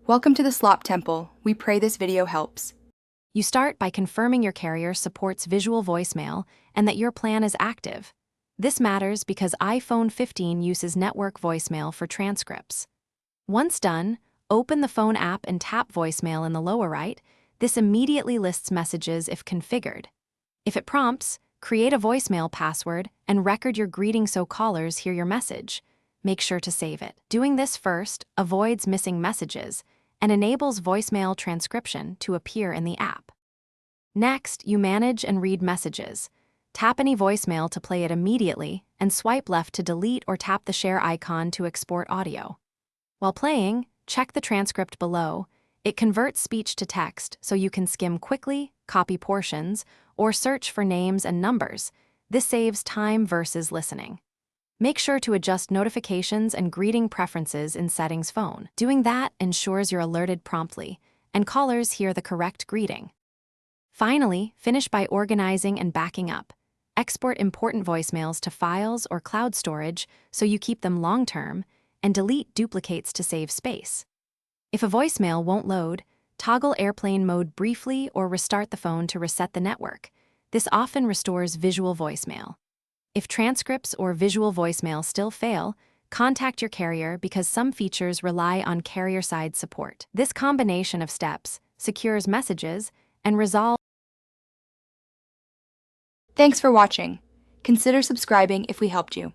Welcome to the Slop Temple. We pray this video helps. You start by confirming your carrier supports visual voicemail and that your plan is active. This matters because iPhone 15 uses network voicemail for transcripts. Once done, open the phone app and tap voicemail in the lower right. This immediately lists messages if configured. If it prompts, create a voicemail password and record your greeting so callers hear your message. Make sure to save it. Doing this first avoids missing messages and enables voicemail transcription to appear in the app. Next, you manage and read messages. Tap any voicemail to play it immediately, and swipe left to delete or tap the share icon to export audio. While playing, check the transcript below. It converts speech to text so you can skim quickly, copy portions, or search for names and numbers. This saves time versus listening. Make sure to adjust notifications and greeting preferences in Settings phone. Doing that ensures you're alerted promptly, and callers hear the correct greeting. Finally, finish by organizing and backing up. Export important voicemails to files or cloud storage so you keep them long-term, and delete duplicates to save space. If a voicemail won't load, toggle airplane mode briefly or restart the phone to reset the network. This often restores visual voicemail. If transcripts or visual voicemail still fail, contact your carrier because some features rely on carrier-side support. This combination of steps secures messages and resolves. Thanks for watching. Consider subscribing if we helped you.